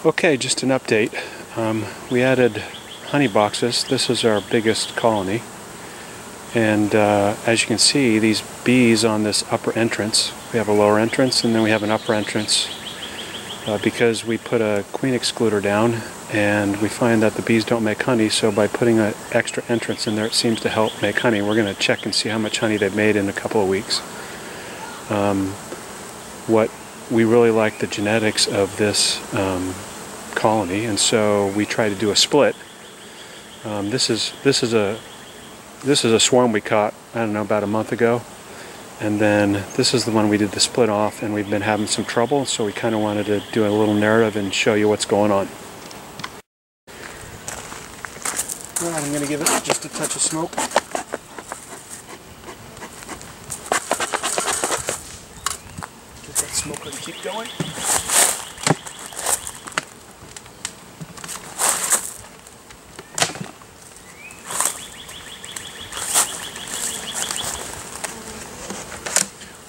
Okay, just an update. We added honey boxes. This is our biggest colony. And as you can see, these bees on this upper entrance, we have a lower entrance and then we have an upper entrance because we put a queen excluder down and we find that the bees don't make honey, so by putting an extra entrance in there it seems to help make honey. We're going to check and see how much honey they've made in a couple of weeks. We really like the genetics of this colony, and so we try to do a split. This is a swarm we caught, I don't know, about a month ago, and then this is the one we did the split off, and we've been having some trouble, so we kind of wanted to do a little narrative and show you what's going on. Well, I'm going to give it just a touch of smoke. Get that smoker to keep going.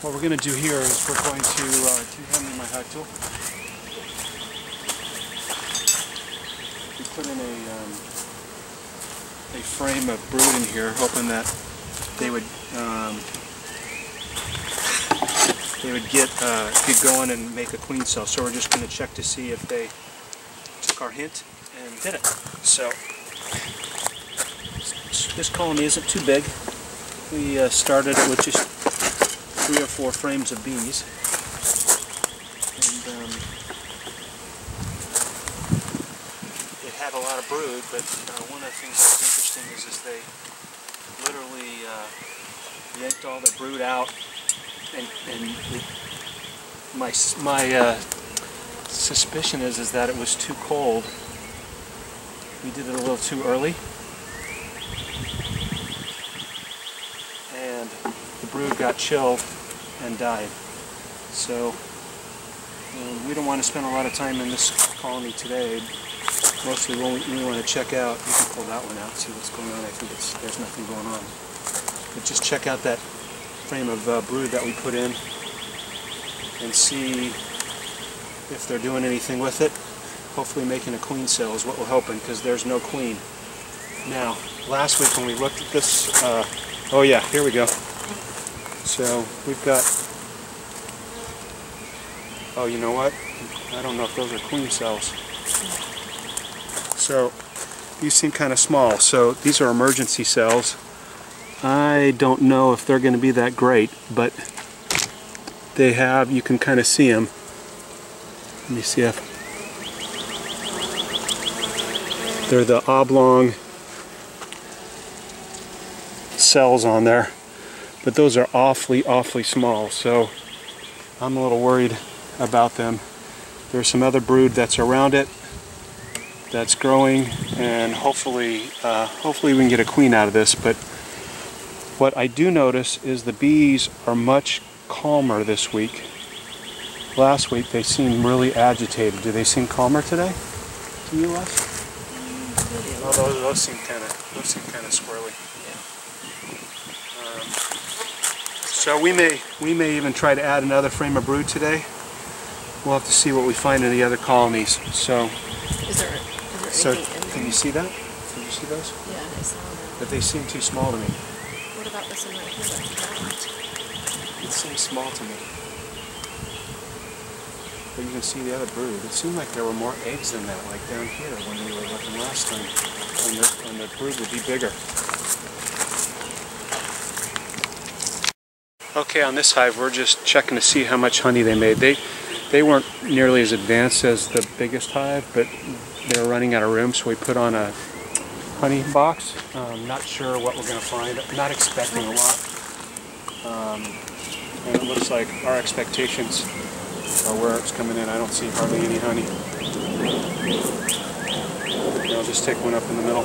What we're going to do here is we're going to, do you hand me my high tool? We put in a frame of brood in here, hoping that they would get going and make a queen cell. So we're just going to check to see if they took our hint and did it. So this colony isn't too big. We started it with just 3 or 4 frames of bees, and it had a lot of brood, but one of the things that was interesting is they literally yanked all the brood out, and my suspicion is that it was too cold. We did it a little too early, and the brood got chilled and died. So we don't want to spend a lot of time in this colony today. Mostly we want to check out, you can pull that one out, see what's going on. I think there's nothing going on. But just check out that frame of brood that we put in and see if they're doing anything with it. Hopefully making a queen cell is what we're hoping, because there's no queen. Now, last week when we looked at this, oh yeah, here we go. So we've got, oh, you know what? I don't know if those are queen cells. So these seem kind of small. So these are emergency cells. I don't know if they're going to be that great, but they have, you can kind of see them. Let me see if they're the oblong cells on there. But those are awfully small, so I'm a little worried about them. There's some other brood that's around it that's growing, and hopefully we can get a queen out of this. But what I do notice is the bees are much calmer this week. Last week they seemed really agitated. Do they seem calmer today to you, Les? Oh, those seem kind of squirrely. So we may even try to add another frame of brood today. We'll have to see what we find in the other colonies. So, is there anything in there? Can you see that? Can you see those? Yeah, I saw that. But they seem too small to me. What about this one right here? It seems small to me. But you can see the other brood. It seemed like there were more eggs than that, like down here when we were looking last time. And the brood would be bigger. Okay, on this hive we're just checking to see how much honey they made. They weren't nearly as advanced as the biggest hive, but they were running out of room, so we put on a honey box. Not sure what we're going to find. Not expecting a lot. And it looks like our expectations are where it's coming in. I don't see hardly any honey. I'll just take one up in the middle.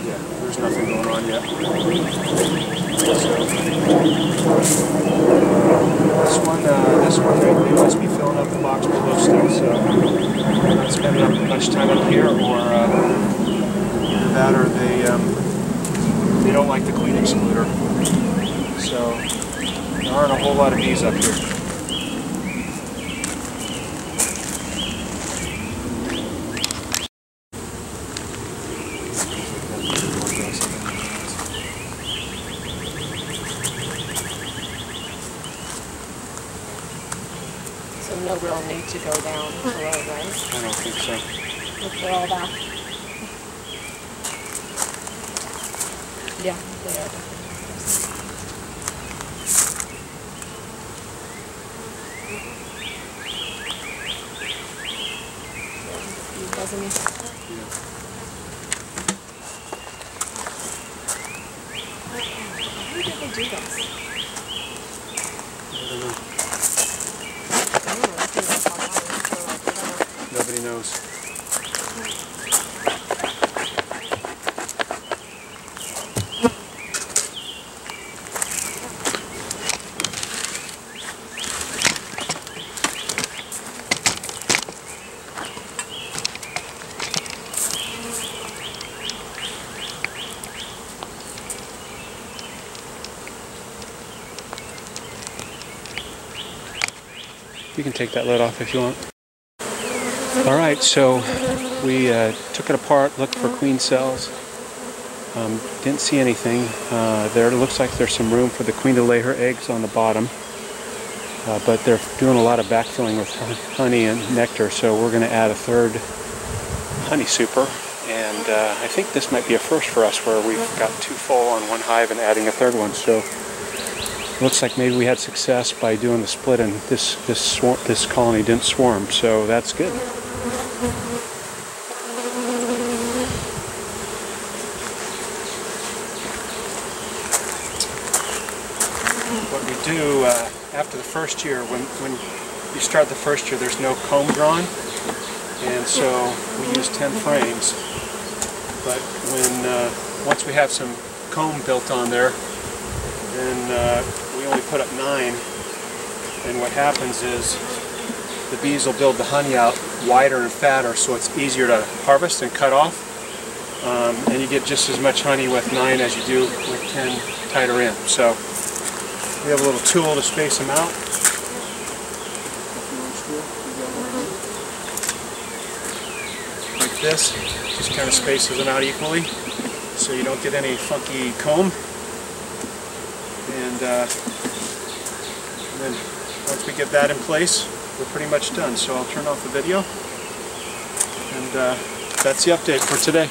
Yeah, there's nothing going on yet. So, this one they must be filling up the box below still, so I'm not spending much time up here, or either that or they don't like the queen excluder. So there aren't a whole lot of bees up here. So no real need to go down below, right? I don't think so. Look for all that. Yeah, they are definitely. Doesn't it? Yeah. How did they do this? I don't know. I don't know. I think that's online, so like, whatever. Nobody knows. You can take that lid off if you want. Alright, so we took it apart, looked for queen cells. Didn't see anything. There looks like there's some room for the queen to lay her eggs on the bottom. But they're doing a lot of backfilling with honey and nectar, so we're going to add a third honey super. And I think this might be a first for us, where we've got two full on one hive and adding a third one. So looks like maybe we had success by doing the split, and this colony didn't swarm, so that's good. What we do after the first year, when you start the first year, there's no comb drawn, and so we use 10 frames. But when once we have some comb built on there, then we only put up 9, and what happens is the bees will build the honey out wider and fatter, so it's easier to harvest and cut off, and you get just as much honey with 9 as you do with 10 tighter in. So we have a little tool to space them out. Like this, just kind of spaces them out equally, so you don't get any funky comb. And then once we get that in place, we're pretty much done. So I'll turn off the video, and that's the update for today.